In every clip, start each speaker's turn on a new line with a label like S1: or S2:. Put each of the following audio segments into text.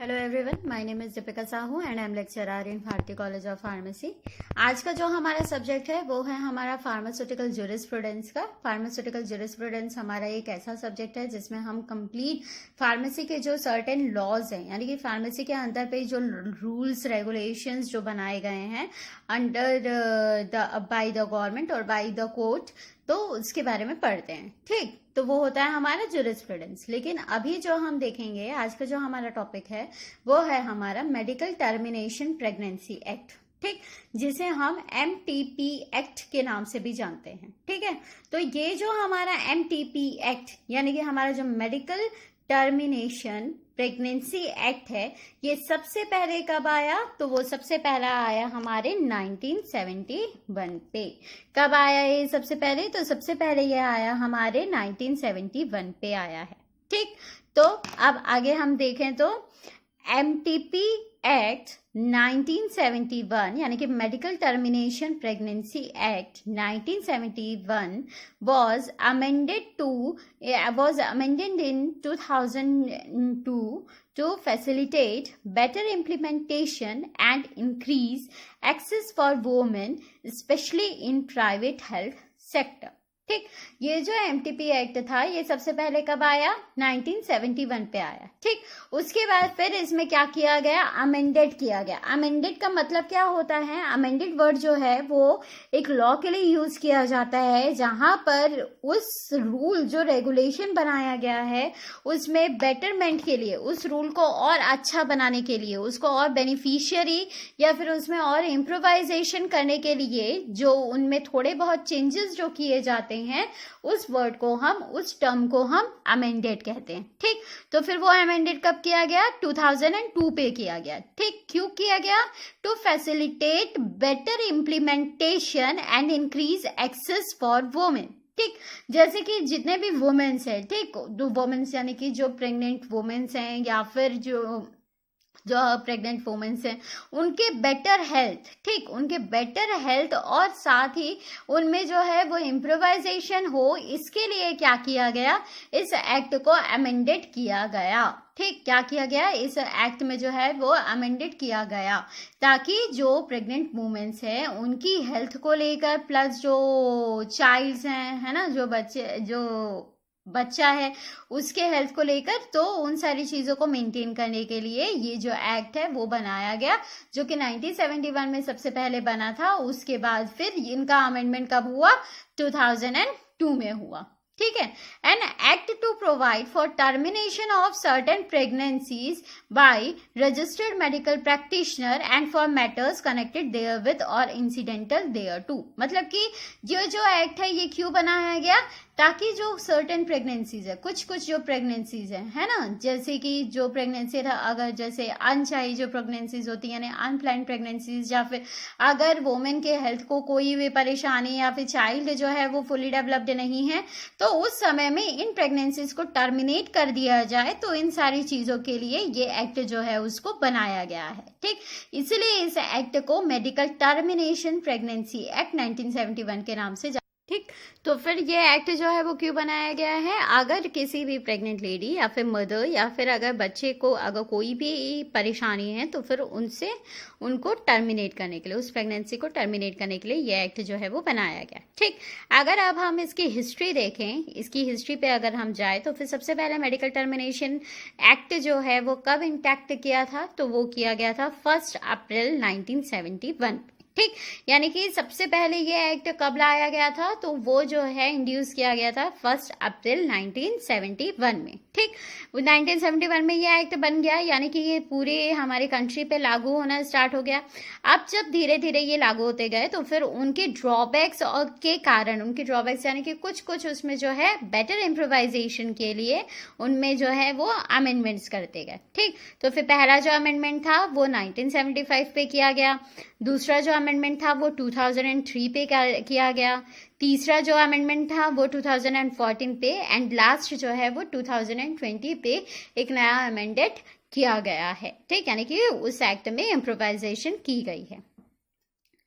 S1: Hello everyone, my name is Deepika Sahu and I am lecturer in Bharati college of pharmacy. आज का जो हमारा subject है वो है हमारा फार्मास्यूटिकल ज्यूरिस्प्रूडेंस का। फार्मास्यूटिकल ज्यूरिस्प्रूडेंस हमारा एक ऐसा सब्जेक्ट है जिसमें हम कंप्लीट फार्मेसी के जो सर्टेन लॉज हैं, यानी कि फार्मेसी के अंदर पे जो रूल्स रेगुलेशंस जो बनाए गए हैं अंडर बाय द गवर्नमेंट और बाय द कोर्ट, तो उसके बारे में पढ़ते हैं। ठीक, तो वो होता है हमारा ज्यूरिस्प्रूडेंस। लेकिन अभी जो हम देखेंगे, आज का जो हमारा टॉपिक है वो है हमारा मेडिकल टर्मिनेशन प्रेगनेंसी एक्ट। ठीक, जिसे हम MTP एक्ट के नाम से भी जानते हैं। ठीक है, तो ये जो हमारा MTP एक्ट यानी कि हमारा जो मेडिकल टर्मिनेशन प्रेगनेंसी एक्ट है, ये सबसे पहले कब आया? तो वो सबसे पहला आया हमारे 1971 पे। कब आया ये सबसे पहले? तो सबसे पहले ये आया हमारे 1971 पे आया है। ठीक, तो अब आगे हम देखें तो MTP एक्ट 1971 यानी कि medical termination pregnancy act 1971 was amended in 2002 to facilitate better implementation and increase access for women, especially in private health sector. ठीक, ये जो MTP एक्ट था ये सबसे पहले कब आया? 1971 पे आया। ठीक, उसके बाद फिर इसमें क्या किया गया? अमेंडेड किया गया। अमेंडेड का मतलब क्या होता है? अमेंडेड वर्ड जो है वो एक लॉ के लिए यूज किया जाता है जहां पर उस रूल जो रेगुलेशन बनाया गया है उसमें बेटरमेंट के लिए, उस रूल को और अच्छा बनाने के लिए, उसको और बेनिफिशियरी या फिर उसमें और इम्प्रोवाइजेशन करने के लिए जो उनमें थोड़े बहुत चेंजेस जो किए जाते हैं, उस वर्ड को हम, उस टर्म को हम अमेंडेड कहते हैं। ठीक, तो फिर वो अमेंडेड कब किया गया? 2002 पे किया गया। ठीक, क्यों किया गया? To facilitate better implementation and increase access for women. ठीक, जैसे कि जितने भी वुमेन्स हैं, ठीक, वुमेन्स यानी कि जो प्रेग्नेंट वुमेन्स हैं या फिर जो प्रेग्नेंट वुमेन्स हैं, उनके बेटर हेल्थ, ठीक, उनके बेटर हेल्थ और साथ ही उनमें जो है वो इम्प्रोवाइजेशन हो, इसके लिए क्या किया गया? इस एक्ट को अमेंडेड किया गया। ठीक, क्या किया गया? इस एक्ट में जो है वो अमेंडेड किया गया ताकि जो प्रेग्नेंट वुमेन्स हैं उनकी हेल्थ को लेकर, प्लस जो चाइल्ड्स हैं, है ना, जो बच्चा है उसके हेल्थ को लेकर, तो उन सारी चीजों को मेंटेन करने के लिए ये जो एक्ट है वो बनाया गया, जो कि 1971 में सबसे पहले बना था। उसके बाद फिर इनका अमेंडमेंट कब हुआ? 2002 में हुआ। ठीक है, an act to provide for termination of certain pregnancies by registered medical practitioner and for matters connected therewith or incidental thereto. मतलब कि ये जो एक्ट है ये क्यों बनाया गया? ताकि जो सर्टेन प्रेगनेंसीज है, कुछ जो प्रेगनेंसीज है ना, जैसे कि जो प्रेगनेंसी अगर जैसे अनचाही जो प्रेगनेंसीज होती है, यानी अनप्लान्ड प्रेगनेंसीज, या फिर अगर वुमेन के हेल्थ को कोई भी परेशानी या फिर चाइल्ड जो है वो फुली डेवलप्ड नहीं है, तो उस समय में इन प्रेगनेंसीज को टर्मिनेट कर दिया जाए। तो इन सारी चीजों के लिए ये एक्ट जो है उसको बनाया गया है। ठीक, इसलिए इस एक्ट को मेडिकल टर्मिनेशन प्रेगनेंसी एक्ट 1971 के नाम से। ठीक, तो फिर ये एक्ट जो है वो क्यों बनाया गया है? अगर किसी भी प्रेग्नेंट लेडी या फिर मदर या फिर अगर बच्चे को अगर कोई भी परेशानी है तो फिर उनको टर्मिनेट करने के लिए, उस प्रेगनेंसी को टर्मिनेट करने के लिए ये एक्ट जो है वो बनाया गया। ठीक, अगर अब हम इसकी हिस्ट्री देखें, इसकी हिस्ट्री पे अगर हम जाए तो फिर सबसे पहले मेडिकल टर्मिनेशन एक्ट जो है वो कब इंटैक्ट किया था? तो वो किया गया था 1 अप्रैल 1971। ठीक, यानी कि सबसे पहले ये एक्ट कब लाया गया था? तो वो जो है इंड्यूस किया गया था 1 अप्रैल 1971 में। ठीक, 1971 में ये एक्ट बन गया, यानी कि ये पूरे हमारे कंट्री पे लागू होना स्टार्ट हो गया। अब जब धीरे धीरे ये लागू होते गए तो फिर उनके ड्रॉबैक्स और के कारण, उनके ड्रॉबैक्स यानी कि कुछ उसमें जो है बेटर इम्प्रोवाइजेशन के लिए उनमें जो है वो अमेंडमेंट्स करते गए। ठीक, तो फिर पहला जो अमेंडमेंट था वो 1975 पे किया गया, दूसरा जो अमेंडमेंट था वो 2003 पे किया गया, तीसरा जो अमेंडमेंट था वो 2014 पे, एंड लास्ट जो है वो 2020 पे एक नया अमेंडेड किया गया है। ठीक, यानी कि उस एक्ट में इम्प्रोवाइजेशन की गई है।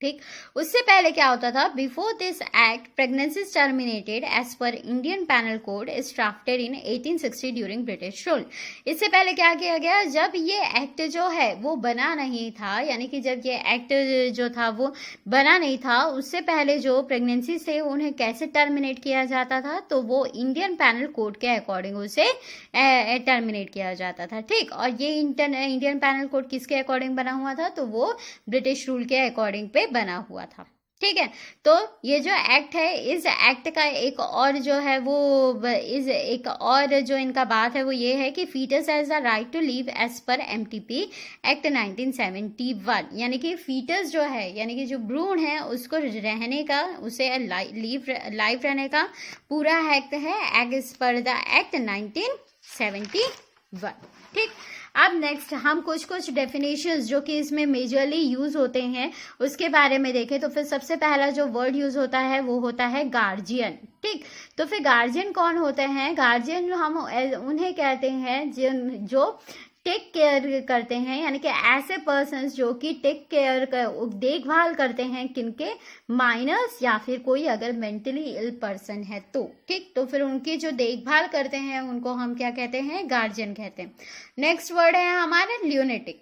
S1: ठीक, उससे पहले क्या होता था, before this act pregnancies terminated as per Indian Penal Code is drafted in 1860 during British rule. इससे पहले क्या किया गया, जब ये एक्ट जो है वो बना नहीं था, यानी कि जब ये एक्ट जो था वो बना नहीं था, उससे पहले जो प्रेगनेंसी से उन्हें कैसे टर्मिनेट किया जाता था, तो वो इंडियन पैनल कोड के अकॉर्डिंग उसे टर्मिनेट किया जाता था। ठीक, और ये इंडियन पैनल कोड किसके अकॉर्डिंग बना हुआ था, तो वो ब्रिटिश रूल के अकॉर्डिंग पे बना हुआ था। ठीक है, तो ये जो एक्ट है, इस एक्ट का एक और जो है वो इस एक और जो इनका बात है वो ये है कि foetus has the right to live as per MTP Act 1971, यानी कि फीटस जो है, यानी कि जो भ्रूण है, उसको रहने का, उसे लाइव रहने का पूरा हक है एज पर द एक्ट 1971। ठीक, अब नेक्स्ट हम कुछ डेफिनेशंस जो कि इसमें मेजरली यूज होते हैं उसके बारे में देखें। तो फिर सबसे पहला जो वर्ड यूज होता है वो होता है गार्जियन। ठीक, तो फिर गार्जियन कौन होते हैं, गार्जियन हम उन्हें कहते हैं जो टेक केयर करते हैं, यानी कि ऐसे पर्सन्स जो कि टेक केयर देखभाल करते हैं किनके, माइनर्स या फिर कोई अगर मेंटली इल पर्सन है तो। ठीक, तो फिर उनकी जो देखभाल करते हैं उनको हम क्या कहते हैं, गार्जियन कहते हैं। नेक्स्ट वर्ड है हमारा ल्यूनेटिक।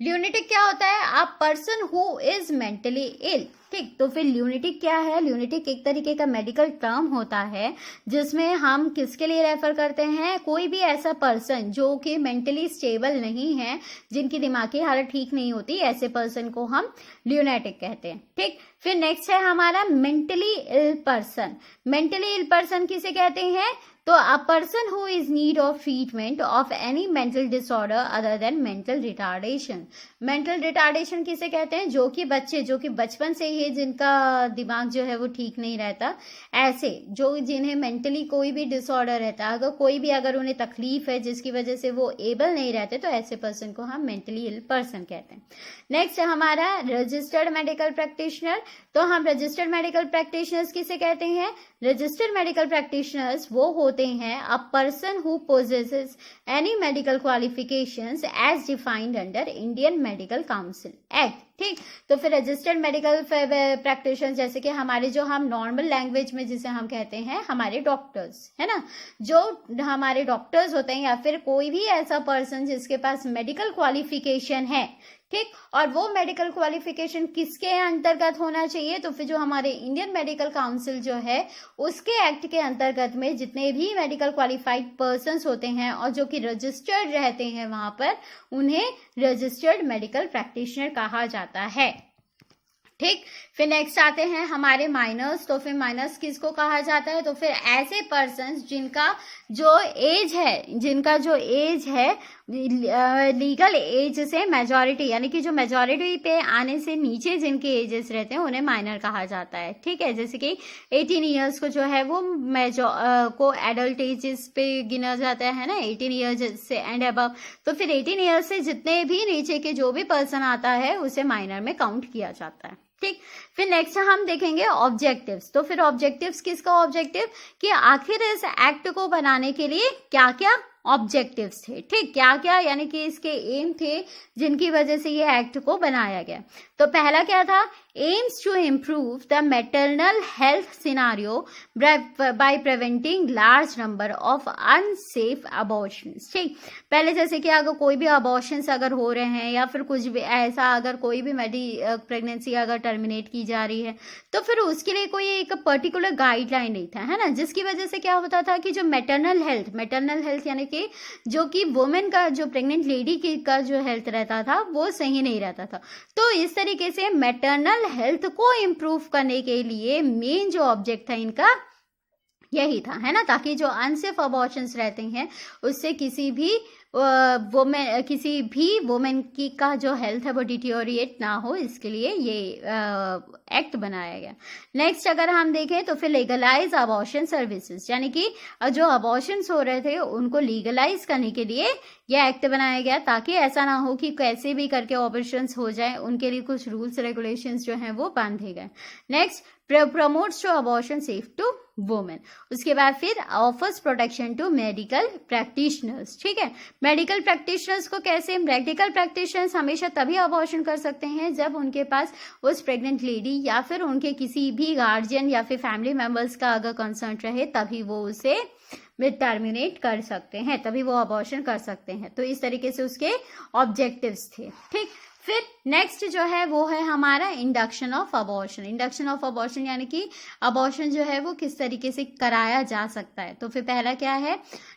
S1: ल्यूनेटिक क्या होता है, a person who is mentally ill. ठीक, तो फिर ल्यूनेटिक क्या है, ल्यूनेटिक एक तरीके का मेडिकल टर्म होता है जिसमें हम किसके लिए रेफर करते हैं, कोई भी ऐसा पर्सन जो कि मेंटली स्टेबल नहीं है, जिनकी दिमागी हालत ठीक नहीं होती, ऐसे पर्सन को हम ल्यूनेटिक कहते हैं। ठीक, फिर नेक्स्ट है हमारा mentally ill person. Mentally ill person किसे कहते हैं, तो a person who is need of treatment of any mental disorder other than mental retardation. Mental retardation किसे कहते हैं, जो कि बच्चे जो कि बचपन से ही जिनका दिमाग जो है वो ठीक नहीं रहता, ऐसे जो जिन्हें मेंटली कोई भी डिसऑर्डर रहता है, अगर उन्हें तकलीफ है जिसकी वजह से वो एबल नहीं रहते, तो ऐसे पर्सन को हम मेंटली इल पर्सन कहते हैं। नेक्स्ट है हमारा रजिस्टर्ड मेडिकल प्रैक्टिशनर। तो हम रजिस्टर्ड मेडिकल प्रैक्टिशनर्स किसे कहते हैं, रजिस्टर्ड मेडिकल प्रैक्टिशनर्स वो होते हैं a person who possesses any medical qualifications as defined under Indian Medical Council Act. ठीक, तो फिर रजिस्टर्ड मेडिकल प्रैक्टिशनर्स जैसे कि हमारे जो हम नॉर्मल लैंग्वेज में जिसे हम कहते हैं हमारे डॉक्टर्स, है ना, जो हमारे डॉक्टर्स होते हैं या फिर कोई भी ऐसा पर्सन जिसके पास मेडिकल क्वालिफिकेशन है। ठीक, और वो मेडिकल क्वालिफिकेशन किसके अंतर्गत होना चाहिए, तो फिर जो हमारे इंडियन मेडिकल काउंसिल जो है उसके एक्ट के अंतर्गत में जितने भी मेडिकल क्वालिफाइड पर्संस होते हैं और जो कि रजिस्टर्ड रहते हैं वहां पर, उन्हें रजिस्टर्ड मेडिकल प्रैक्टिशनर कहा जाता है। ठीक, फिर नेक्स्ट आते हैं हमारे माइनर्स। तो फिर माइनर्स किसको कहा जाता है, तो फिर ऐसे पर्संस जिनका जो एज है लीगल एज से मेजॉरिटी, यानी कि जो मेजॉरिटी पे आने से नीचे जिनके एजेस रहते हैं उन्हें माइनर कहा जाता है। ठीक है, जैसे कि 18 ईयर्स को जो है वो को एडल्ट एजेस पे गिना जाता है ना, 18 ईयर्स से एंड अबव। तो फिर 18 ईयर्स से जितने भी नीचे के जो भी पर्सन आता है उसे माइनर में काउंट किया जाता है। ठीक, फिर नेक्स्ट हम देखेंगे ऑब्जेक्टिव्स। तो फिर ऑब्जेक्टिव्स किसका ऑब्जेक्टिव, कि आखिर इस एक्ट को बनाने के लिए क्या क्या ऑब्जेक्टिव्स थे। ठीक, क्या क्या यानी कि इसके एम थे जिनकी वजह से ये एक्ट को बनाया गया। तो पहला क्या था, aims to improve the maternal health scenario by preventing large number of unsafe abortions. ठीक, पहले जैसे कि अगर कोई भी अबॉर्शंस अगर हो रहे हैं या फिर कुछ भी ऐसा, अगर कोई भी प्रेगनेंसी अगर टर्मिनेट की जा रही है, तो फिर उसके लिए कोई एक पर्टिकुलर गाइडलाइन नहीं था, है ना, जिसकी वजह से क्या होता था कि जो मैटरनल हेल्थ यानी कि जो कि वुमेन का, जो प्रेग्नेंट लेडी की का जो हेल्थ रहता था वो सही नहीं रहता था। तो इस तरीके से मैटरनल हेल्थ को इम्प्रूव करने के लिए मेन जो ऑब्जेक्ट था इनका यही था, है ना, ताकि जो अनसेफ अबॉर्शंस रहते हैं उससे किसी भी वुमेन की का जो हेल्थ है वो डिटियोरिएट ना हो, इसके लिए ये एक्ट बनाया गया। नेक्स्ट अगर हम देखें तो फिर लीगलाइज अबॉर्शन सर्विसेज, यानी कि जो अबॉर्शंस हो रहे थे उनको लीगलाइज करने के लिए यह एक्ट बनाया गया, ताकि ऐसा ना हो कि कैसे भी करके अबॉर्शंस हो जाए, उनके लिए कुछ रूल्स रेगुलेशंस जो हैं वो बांधे गए। Next promotes to abortion safe to women. उसके बाद फिर offers protection to medical practitioners. ठीक है, मेडिकल प्रैक्टिशनर्स को कैसे, मेडिकल प्रैक्टिशनर्स हमेशा तभी अबॉर्शन कर सकते हैं जब उनके पास उस प्रेग्नेंट लेडी या फिर उनके किसी भी गार्जियन या फिर फैमिली मेंबर्स का अगर कंसर्न रहे, तभी वो उसे टर्मिनेट कर सकते हैं, तभी वो अबॉर्शन कर सकते हैं। तो इस तरीके से उसके ऑब्जेक्टिव्स थे। ठीक, फिर नेक्स्ट जो है वो है हमारा induction of abortion. Induction of abortion यानी कि अबॉर्शन जो है वो किस तरीके से कराया जा सकता है। तो फिर पहला क्या है,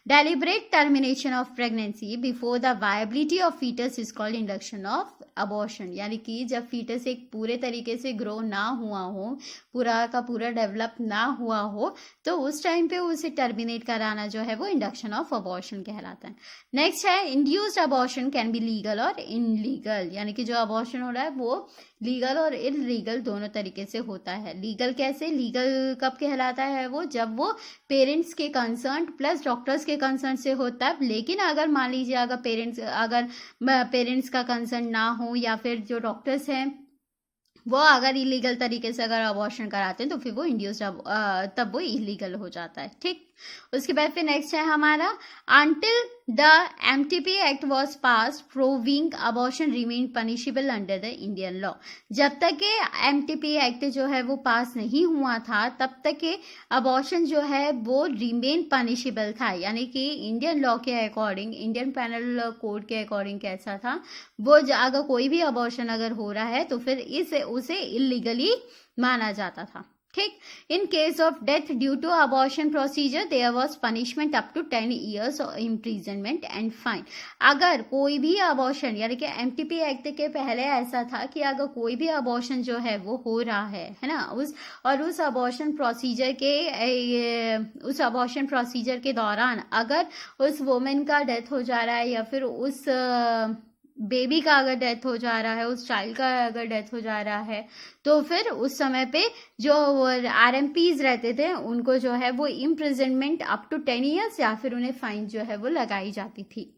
S1: deliberate termination of pregnancy before the viability of foetus is called induction of abortion. यानी कि जब फीटस एक पूरे तरीके से ग्रो ना हुआ हो, पूरा का पूरा डेवलप ना हुआ हो, तो उस टाइम पे उसे टर्मिनेट कराना जो है वो इंडक्शन ऑफ अबॉर्शन कहलाता है। नेक्स्ट है induced abortion can be legal और इनलीगल। यानी कि जो अबॉर्शन हो रहा है वो लीगल और इलीगल दोनों तरीके से होता है। लीगल कैसे, लीगल कब कहलाता है वो, जब वो पेरेंट्स के कंसर्न प्लस डॉक्टर्स के कंसर्न से होता है। लेकिन अगर मान लीजिए अगर पेरेंट्स का कंसर्न ना हो या फिर जो डॉक्टर्स हैं वो अगर इलीगल तरीके से अगर अबॉर्शन कराते हैं तो फिर वो इंड्यूस्ड तब वो इलीगल हो जाता है। ठीक, उसके बाद फिर नेक्स्ट है हमारा until the MTP act was pass proving abortion remain punishable under the Indian law. जब तक के एमटीपी एक्ट जो है वो पास नहीं हुआ था तब तक के अबॉर्शन जो है वो रिमेन पनिशेबल था। यानी कि इंडियन लॉ के अकॉर्डिंग, इंडियन पेनल कोड के अकॉर्डिंग कैसा था वो, अगर कोई भी अबॉर्शन अगर हो रहा है तो फिर उसे इलीगली माना जाता था। ठीक, in case of death due to abortion procedure there was punishment up to 10 years imprisonment and fine. अगर कोई भी अबॉर्शन, यानी कि एमटीपी एक्ट के पहले ऐसा था कि अगर कोई भी अबॉर्शन जो है वो हो रहा है ना, उस अबॉर्शन प्रोसीजर के दौरान अगर उस वुमेन का डेथ हो जा रहा है या फिर उस बेबी का अगर डेथ हो जा रहा है, उस चाइल्ड का अगर डेथ हो जा रहा है, तो फिर उस समय पे जो आरएमपीज रहते थे उनको जो है वो इम्प्रिजनमेंट अप टू 10 years या फिर उन्हें फाइन जो है वो लगाई जाती थी।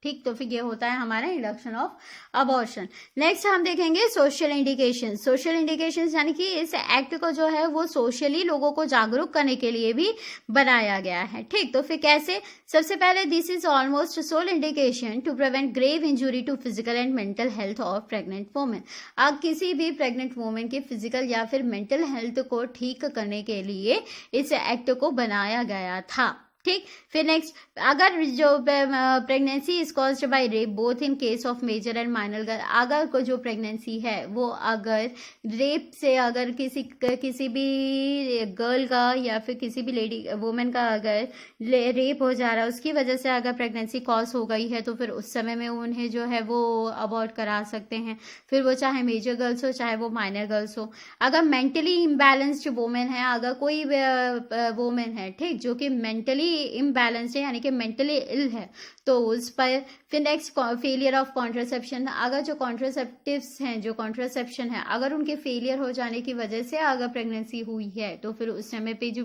S1: ठीक, तो फिर ये होता है हमारा इंडक्शन ऑफ अबॉर्शन। नेक्स्ट हम देखेंगे सोशल इंडिकेशन। सोशल इंडिकेशन यानी कि इस एक्ट को जो है वो सोशली लोगों को जागरूक करने के लिए भी बनाया गया है। ठीक, तो फिर कैसे, सबसे पहले this is almost sole indication to prevent grave injury to physical and mental health of pregnant women. अब किसी भी प्रेग्नेंट वुमेन के फिजिकल या फिर मेंटल हेल्थ को ठीक करने के लिए इस एक्ट को बनाया गया था। ठीक, फिर नेक्स्ट, अगर जो pregnancy is caused by rape both in case of major and minor girl, अगर को जो प्रेगनेंसी है वो अगर रेप से, अगर किसी भी गर्ल का या फिर किसी भी लेडी वुमेन का अगर रेप हो जा रहा है, उसकी वजह से अगर प्रेगनेंसी कॉज हो गई है तो फिर उस समय में उन्हें जो है वो अबॉर्ट करा सकते हैं, फिर वो चाहे मेजर गर्ल्स हो चाहे वो माइनर गर्ल्स हो। अगर मेंटली इम्बैलेंस्ड वुमेन है, अगर कोई वुमेन है ठीक जो कि मेंटली इम्बैलेंस है यानी कि मेंटली इल है, तो उस पर फिर नेक्स्ट फेलियर ऑफ कॉन्ट्रासेप्शन, अगर जो कॉन्ट्रासेप्टिव्स हैं, जो कॉन्ट्रासेप्शन है, अगर उनके फेलियर हो जाने की वजह से अगर प्रेगनेंसी हुई है तो फिर उस समय पे जो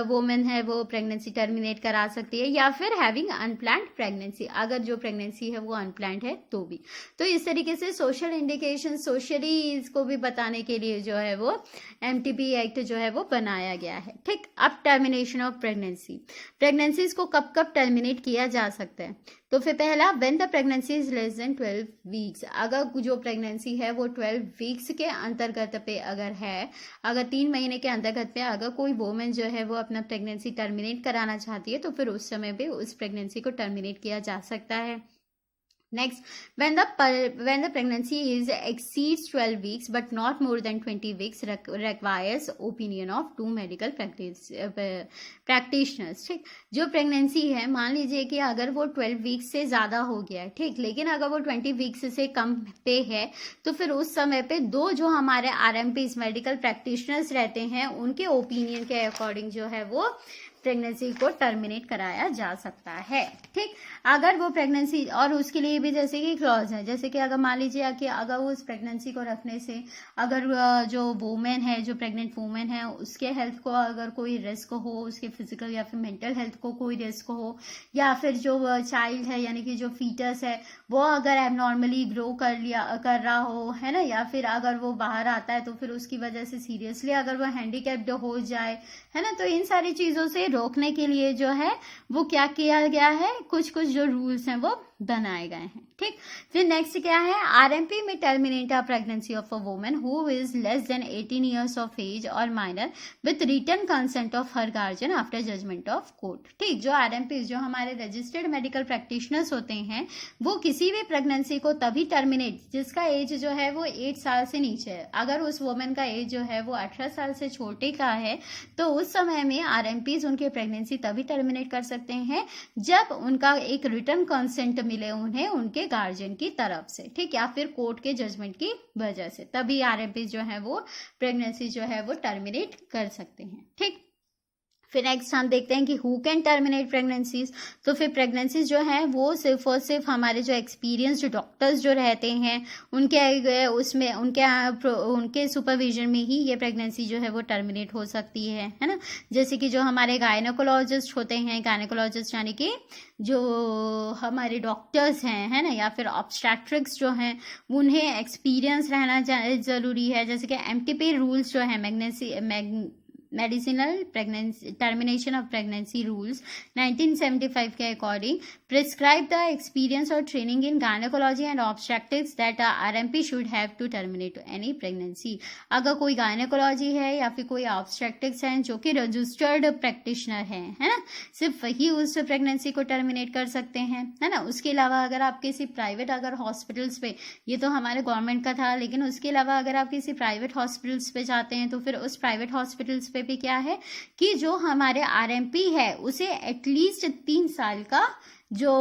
S1: वुमेन है वो प्रेगनेंसी टर्मिनेट करा सकती है, या फिर हैविंग अनप्लान्ड प्रेगनेंसी, अगर जो प्रेगनेंसी है वो अनप्लान्ड है तो भी। तो इस तरीके से सोशल इंडिकेशन, सोशली इसको भी बताने के लिए जो है वो एमटीपी एक्ट जो है वो बनाया गया है। ठीक, अब टर्मिनेशन ऑफ प्रेगनेंसीज को कब कब टर्मिनेट किया जा सकता है। तो फिर पहला, when the pregnancy is less then 12 weeks, अगर जो प्रेगनेंसी है वो 12 वीक्स के अंतर्गत पे अगर है, अगर 3 महीने के अंतर्गत पे अगर कोई वुमेन जो है वो अपना प्रेगनेंसी टर्मिनेट कराना चाहती है तो फिर उस समय पे उस प्रेगनेंसी को टर्मिनेट किया जा सकता है। Next, when the pregnancy is exceeds 12 weeks but not more than 20 weeks, requires opinion of 2 medical practitioners। ठीक, जो प्रेगनेंसी है, मान लीजिए कि अगर वो 12 वीक्स से ज्यादा हो गया है, ठीक, लेकिन अगर वो 20 वीक्स से कम पे है तो फिर उस समय पे 2 जो हमारे आरएमपीज मेडिकल प्रैक्टिशनर्स रहते हैं उनके ओपिनियन के अकॉर्डिंग जो है वो प्रेगनेंसी को टर्मिनेट कराया जा सकता है। ठीक, अगर वो प्रेगनेंसी, और उसके लिए भी जैसे कि क्लॉज है, जैसे कि अगर मान लीजिए कि अगर वो उस प्रेगनेंसी को रखने से अगर जो वुमेन है, जो प्रेग्नेंट वुमेन है, उसके हेल्थ को अगर कोई रिस्क हो, उसके फिजिकल या फिर मेंटल हेल्थ को कोई रिस्क हो, या फिर जो चाइल्ड है यानी कि जो फीटस है वो अगर एबनॉर्मली ग्रो कर रहा हो, है ना, या फिर अगर वो बाहर आता है तो फिर उसकी वजह से सीरियसली अगर वो हैंडीकैप्ड हो जाए, है ना, तो इन सारी चीजों से रोकने के लिए जो है वो क्या किया गया है, कुछ कुछ जो रूल्स हैं वो बनाए गए हैं। ठीक, फिर नेक्स्ट क्या है, आरएमपी में terminate a pregnancy of a woman who is less than 18 years of age और minor with written consent of her guardian after judgement of court. ठीक, जो आरएमपी, जो हमारे रजिस्टर्ड मेडिकल प्रैक्टिशनर्स होते हैं, वो किसी भी प्रेगनेंसी को तभी टर्मिनेट, जिसका एज जो है वो 8 साल से नीचे है। अगर उस वुमेन का एज जो है वो 18 साल से छोटे का है तो उस समय में आरएमपीज उनके प्रेगनेंसी तभी टर्मिनेट कर सकते हैं जब उनका एक रिटन कंसेंट मिले उन्हें उनके गार्जियन की तरफ से, ठीक, या फिर कोर्ट के जजमेंट की वजह से, तभी आरएमपीज जो है वो प्रेगनेंसी जो है वो टर्मिनेट कर सकते हैं। ठीक, फिर नेक्स्ट हम देखते हैं कि हु कैन टर्मिनेट प्रेगनेंसीज। तो फिर प्रेगनेंसीज जो है वो सिर्फ और सिर्फ हमारे जो एक्सपीरियंस जो डॉक्टर्स जो रहते हैं उनके उसमें उनके सुपरविजन में ही ये प्रेगनेंसी जो है वो टर्मिनेट हो सकती है ना। जैसे कि जो हमारे गायनेकोलॉजिस्ट होते हैं, गायनेकोलॉजिस्ट यानी कि जो हमारे डॉक्टर्स हैं, है ना, या फिर ऑब्स्टेट्रिक्स जो हैं, उन्हें एक्सपीरियंस रहना जरूरी है। जैसे कि एमटीपी रूल्स जो है, medicinal pregnancy termination of pregnancy rules 1975 के according prescribe the experience or training in gynaecology and obstetrics that RMP should have to terminate any pregnancy. अगर कोई गायनेकोलॉजी है या फिर कोई ऑब्स्टेट्रिक्स है जो कि रजिस्टर्ड प्रैक्टिशनर है ना, सिर्फ वही उस प्रेगनेंसी को टर्मिनेट कर सकते हैं, है ना। उसके अलावा अगर आप किसी प्राइवेट अगर हॉस्पिटल्स पे, ये तो हमारे गवर्नमेंट का था, लेकिन उसके अलावा अगर आप किसी प्राइवेट हॉस्पिटल्स पे जाते हैं तो फिर उस प्राइवेट हॉस्पिटल्स पे भी क्या है कि जो हमारे आरएमपी है उसे एटलीस्ट 3 साल का जो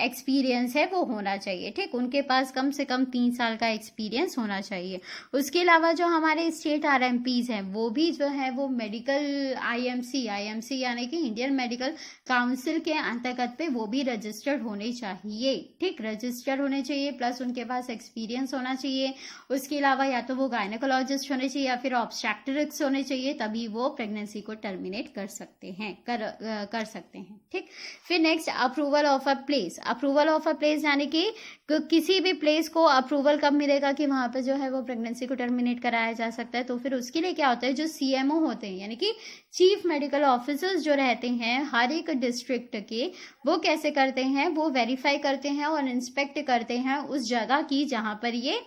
S1: एक्सपीरियंस है वो होना चाहिए। ठीक, उनके पास कम से कम 3 साल का एक्सपीरियंस होना चाहिए। उसके अलावा जो हमारे स्टेट आरएमपीज हैं वो भी जो है वो मेडिकल आईएमसी यानी कि इंडियन मेडिकल काउंसिल के अंतर्गत पे वो भी रजिस्टर्ड होने चाहिए। ठीक, रजिस्टर्ड होने चाहिए, प्लस उनके पास एक्सपीरियंस होना चाहिए। उसके अलावा या तो वो गायनेकोलॉजिस्ट होने चाहिए या फिर ऑब्स्टेट्रिक्स होने चाहिए, तभी वो प्रेगनेंसी को टर्मिनेट कर सकते हैं। ठीक, फिर next approval of a place. Approval of a place यानी कि किसी भी प्लेस को अप्रूवल कब मिलेगा कि वहां पे जो है वो प्रेगनेंसी को टर्मिनेट कराया जा सकता है। तो फिर उसके लिए क्या होता है, जो सीएमओ होते हैं यानी कि चीफ मेडिकल ऑफिसर्स जो रहते हैं हर एक डिस्ट्रिक्ट के, वो कैसे करते हैं, वो वेरीफाई करते हैं और इंस्पेक्ट करते हैं उस जगह की जहां पर ये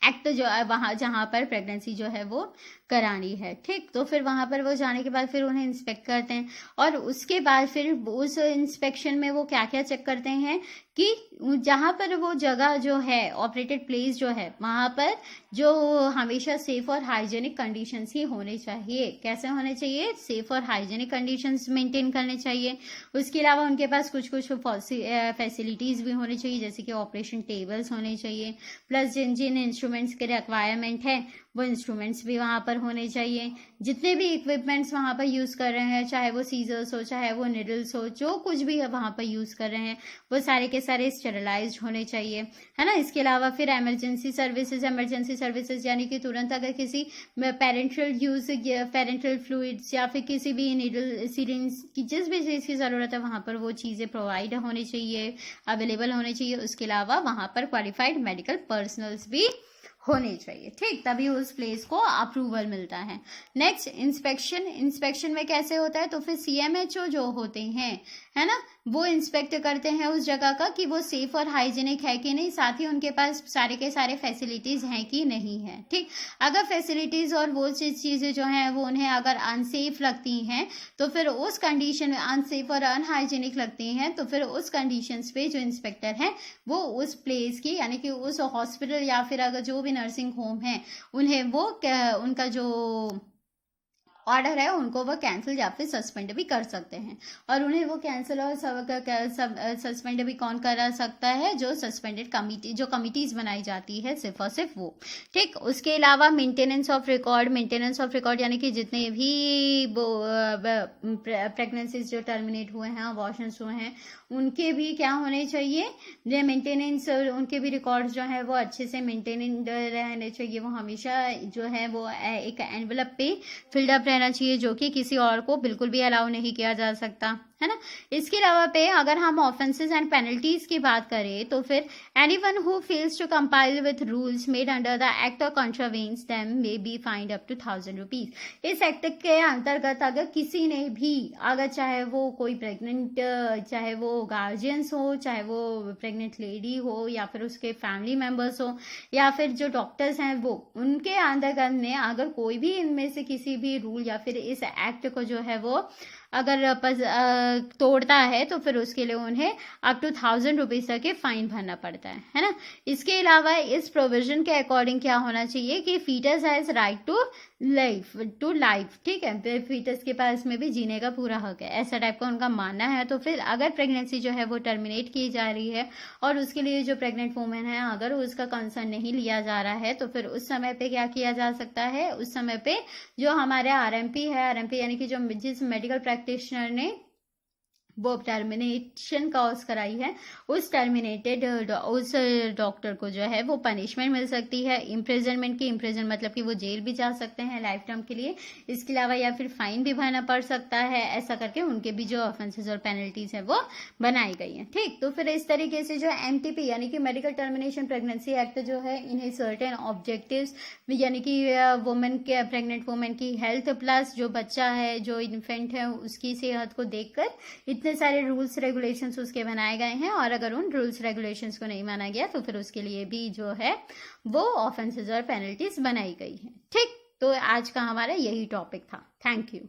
S1: एक्ट जो है, वहां जहां पर प्रेगनेंसी जो है वो करानी है। ठीक, तो फिर वहां पर वो जाने के बाद फिर उन्हें इंस्पेक्ट करते हैं और उसके बाद फिर उस इंस्पेक्शन में वो क्या क्या चेक करते हैं कि जहां पर वो जगह जो है, ऑपरेटेड प्लेस जो है, वहां पर जो हमेशा सेफ और हाइजेनिक कंडीशंस ही होने चाहिए। कैसे होने चाहिए, सेफ और हाइजेनिक कंडीशंस मेंटेन करने चाहिए। उसके अलावा उनके पास कुछ कुछ फैसिलिटीज भी होनी चाहिए, जैसे कि ऑपरेशन टेबल्स होने चाहिए, प्लस जिन जिन इंस्ट्रूमेंट्स के रिक्वायरमेंट है वो इंस्ट्रूमेंट्स भी वहां पर होने चाहिए। जितने भी इक्विपमेंट्स वहां पर यूज कर रहे हैं, चाहे वो सीजर्स हो, चाहे वो निडल्स हो, जो कुछ भी वहां पर यूज कर रहे हैं वो सारे के सारे स्टेरिलाइज्ड होने चाहिए, है ना। इसके अलावा फिर इमरजेंसी सर्विसेज यानी कि तुरंत अगर किसी पेरेंटल फ्लूइड्स या फिर किसी भी निडल सिरिंज की जिस भी चीज की जरूरत है वहां पर वो चीजें प्रोवाइड होनी चाहिए, अवेलेबल होनी चाहिए। उसके अलावा वहां पर क्वालिफाइड मेडिकल पर्सनल्स भी होने चाहिए। ठीक, तभी उस प्लेस को अप्रूवल मिलता है। नेक्स्ट इंस्पेक्शन में कैसे होता है, तो फिर सीएमएचओ जो होते हैं, है ना, वो इंस्पेक्ट करते हैं उस जगह का कि वो सेफ और हाइजेनिक है कि नहीं, साथ ही उनके पास सारे के सारे फैसिलिटीज हैं कि नहीं है। ठीक, अगर फैसिलिटीज और वो चीजें जो हैं वो उन्हें अगर अनसेफ लगती हैं तो फिर उस कंडीशन में, अनसेफ और अनहाइजेनिक लगती हैं तो फिर उस कंडीशंस पे जो इंस्पेक्टर हैं वो उस प्लेस की यानी कि उस हॉस्पिटल या फिर अगर जो भी नर्सिंग होम है उन्हें वो उनका जो ऑर्डर है उनको वो कैंसिल या फिर सस्पेंड भी कर सकते हैं। और उन्हें वो कैंसिल और सस्पेंड भी कौन करा सकता है, जो सस्पेंडेड कमिटी, जो कमिटीज बनाई जाती है सिर्फ और सिर्फ वो। ठीक, उसके अलावा मेंटेनेंस ऑफ रिकॉर्ड यानी कि जितने भी वो प्रेगनेंसीज जो टर्मिनेट हुए हैं, अबॉर्शंस हुए हैं, उनके भी क्या होने चाहिए, जो मेंटेनेंस, उनके भी रिकॉर्ड्स जो है वो अच्छे से मेंटेन रहने चाहिए। वो हमेशा जो है वो एक एनवलप पे फिल्ड अप रहना चाहिए, जो कि किसी और को बिल्कुल भी अलाउ नहीं किया जा सकता, है ना। इसके अलावा पे अगर हम ऑफेंसेस एंड पेनल्टीज की बात करें तो फिर anyone who fails to compile with rules made under the act और contravenes them may be fined up to 1000 rupees. इस एक्ट के अंतर्गत अगर किसी ने भी, अगर चाहे वो कोई प्रेग्नेंट, चाहे वो गार्जियंस हो, चाहे वो प्रेग्नेंट लेडी हो, या फिर उसके फैमिली मेंबर्स हो, या फिर जो डॉक्टर्स हैं वो, उनके अंतर्गत में अगर कोई भी इनमें से किसी भी रूल या फिर इस एक्ट को जो है वो अगर तोड़ता है तो फिर उसके लिए उन्हें अप टू 1000 रुपीज तक के फाइन भरना पड़ता है ना। इसके अलावा इस प्रोविजन के अकॉर्डिंग क्या होना चाहिए कि foetus has right to life, ठीक है, फीटस के पास में भी जीने का पूरा हक है, ऐसा टाइप का उनका मानना है। तो फिर अगर प्रेगनेंसी जो है वो टर्मिनेट की जा रही है और उसके लिए जो प्रेग्नेंट वुमेन है अगर उसका कंसर्न नहीं लिया जा रहा है, तो फिर उस समय पे क्या किया जा सकता है, उस समय पे जो हमारे आरएमपी है, आरएमपी यानी कि जो जिस मेडिकल प्रैक्टिशनर ने वो टर्मिनेशन कॉज कराई है, उस डॉक्टर को जो है वो पनिशमेंट मिल सकती है, इम्प्रिजनमेंट की, इम्प्रिजन मतलब कि वो जेल भी जा सकते हैं लाइफ टर्म के लिए। इसके अलावा या फिर फाइन भी भरना पड़ सकता है। ऐसा करके उनके भी जो ऑफेंसेस और पेनल्टीज है वो बनाई गई है। ठीक, तो फिर इस तरीके से जो एमटीपी यानी कि मेडिकल टर्मिनेशन प्रेगनेंसी एक्ट जो है, इन्हें सर्टेन ऑब्जेक्टिव्स यानी कि वुमेन के, प्रेग्नेंट वुमेन की हेल्थ प्लस जो बच्चा है, जो इन्फेंट है, उसकी सेहत को देखकर इतने सारे रूल्स रेगुलेशंस उसके बनाए गए हैं। और अगर उन रूल्स रेगुलेशंस को नहीं माना गया तो फिर उसके लिए भी जो है वो ऑफेंसेस और पेनल्टीज बनाई गई है। ठीक, तो आज का हमारा यही टॉपिक था। Thank you.